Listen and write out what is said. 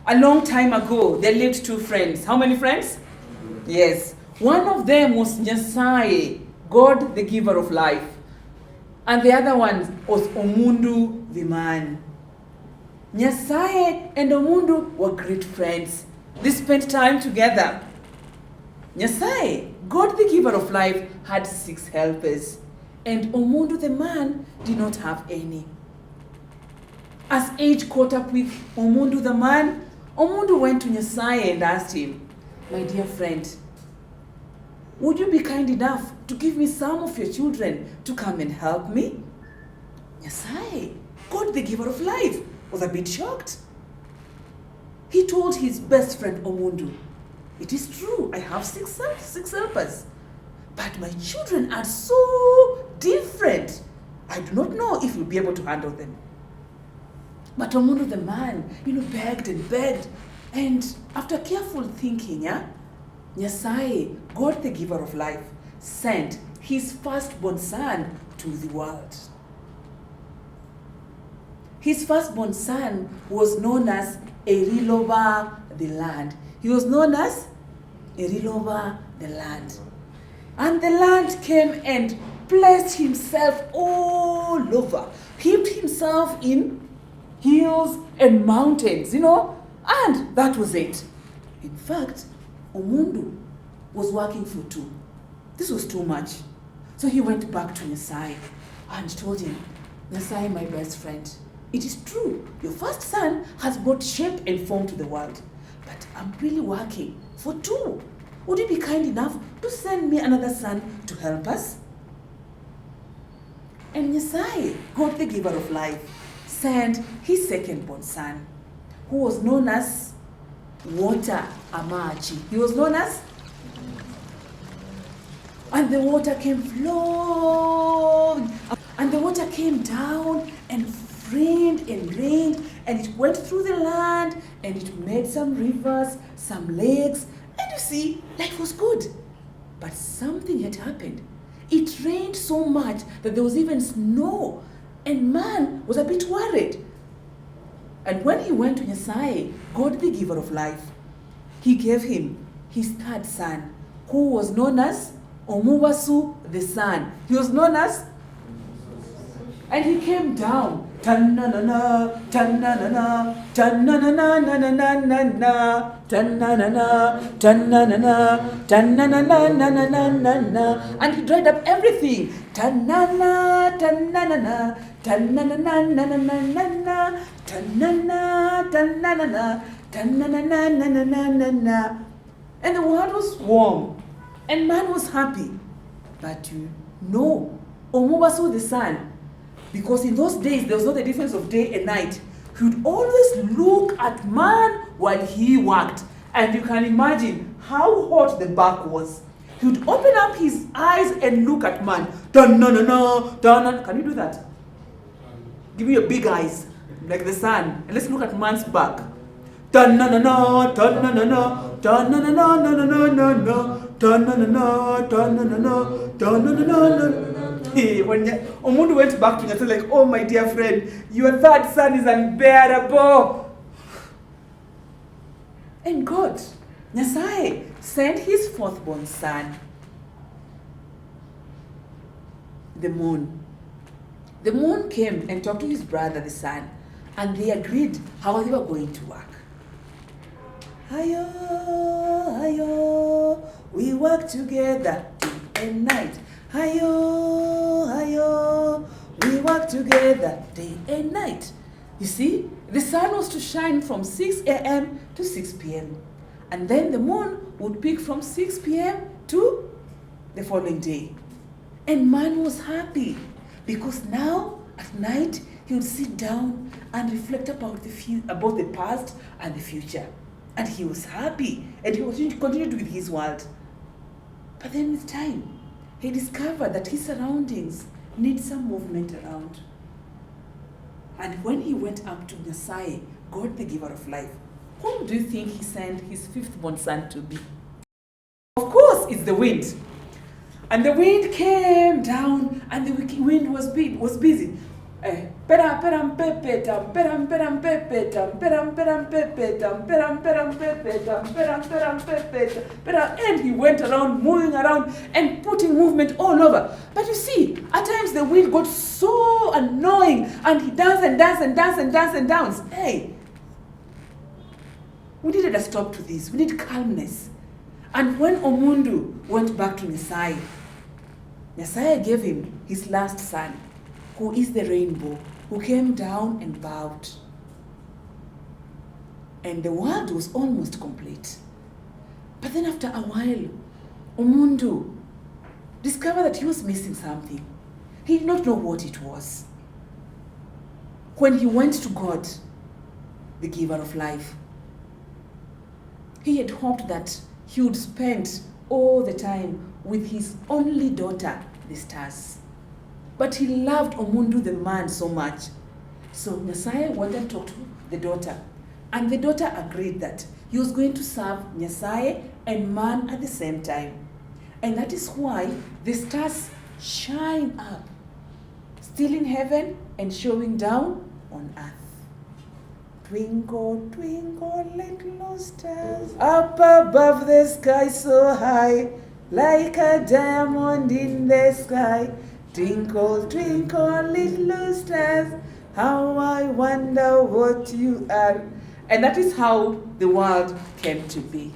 A long time ago, there lived two friends. How many friends? Yes. One of them was Nyasaye, God, the giver of life. And the other one was Omuntu, the man. Nyasaye and Omuntu were great friends. They spent time together. Nyasaye, God, the giver of life, had 6 helpers. And Omuntu, the man, did not have any. As age caught up with Omuntu, the man, Omuntu went to Nyasaye and asked him, "My dear friend, would you be kind enough to give me some of your children to come and help me?" Nyasaye, God the giver of life, was a bit shocked. He told his best friend Omuntu, "It is true, I have six helpers, but my children are so different. I do not know if you'll be able to handle them." But Omuntu the man, begged and begged. And after careful thinking, Nyasaye, God the giver of life, sent his firstborn son to the world. His firstborn son was known as Eriloba the land. He was known as Eriloba the land. And the land came and placed himself all over, heaped himself in hills and mountains, and that was it. In fact, Omuntu was working for 2. This was too much. So he went back to Nyasaye and told him, "Nyasaye, my best friend, it is true, your first son has brought shape and form to the world, but I'm really working for 2. Would you be kind enough to send me another son to help us?" And Nyasaye, God the giver of life, sent his second-born son, who was known as Water Amachi. He was known as, and the water came flowing, and the water came down and rained, and it went through the land, and it made some rivers, some lakes, and you see, life was good. But something had happened. It rained so much that there was even snow, and man was a bit worried. And when he went to Nyasaye, God the giver of life, he gave him his 3rd son, who was known as Omubasu the son. He was known as, and he came down. Ta-na-na-na, ta-na-na-na, ta-na-na-na-na-na-na-na, ta-na-na-na, ta-na-na-na, ta-na-na-na-na-na-na-na, and he dried up everything. Ta-na-na, ta-na-na-na, ta-na-na-na-na-na-na-na, ta-na-na, ta-na-na-na, ta-na-na-na-na-na-na-na. And the world was warm, and man was happy. But Omubasu the son, because in those days there was not the difference of day and night, he would always look at man while he worked. And you can imagine how hot the back was. He would open up his eyes and look at man. Dun-na-na-na, dun-na. Can you do that? Give me your big eyes, like the sun, and let's look at man's back. Dun-na-na-na, dun-na-na-na, dun-na-na-na-na-na-na-na, dun-na-na-na, dun-na-na-na, dun-na-na-na-na. When Omuntu went back to Nyasaye, like, "Oh, my dear friend, your 3rd son is unbearable." And God, Nyasaye, sent his 4th-born son, the moon. The moon came and talked to his brother, the sun, and they agreed how they were going to work. "Ayo, ayo, we work together day and night. Ayo, ayo, we work together day and night." You see, the sun was to shine from 6 a.m. to 6 p.m. And then the moon would peak from 6 p.m. to the following day. And man was happy because now at night he would sit down and reflect about the past and the future. And he was happy, and he continued with his world. But then with time, he discovered that his surroundings need some movement around. And when he went up to Nyasaye, God the giver of life, whom do you think he sent his 5th-born son to be? Of course, it's the wind. And the wind came down, and the wind was busy. Peram peram pepetam, peram peram pepetam, peram peram pepetam, peram peram pepetam, peram peram pepetam, and he went around, moving around and putting movement all over. But you see, at times the wind got so annoying and he danced and danced and danced and danced and danced. Hey, we needed a stop to this. We need calmness. And when Omuntu went back to Nyasaye, Nyasaye gave him his last son, who is the rainbow, who came down and bowed. And the world was almost complete. But then after a while, Omuntu discovered that he was missing something. He did not know what it was. When he went to God, the giver of life, he had hoped that he would spend all the time with his only daughter, the stars. But he loved Omuntu the man so much. So Nyasaye wanted to talk to the daughter. And the daughter agreed that he was going to serve Nyasaye and man at the same time. And that is why the stars shine up, still in heaven and showing down on earth. Twinkle, twinkle, little stars, up above the sky so high, like a diamond in the sky. Twinkle, twinkle, little stars, how I wonder what you are. And that is how the world came to be.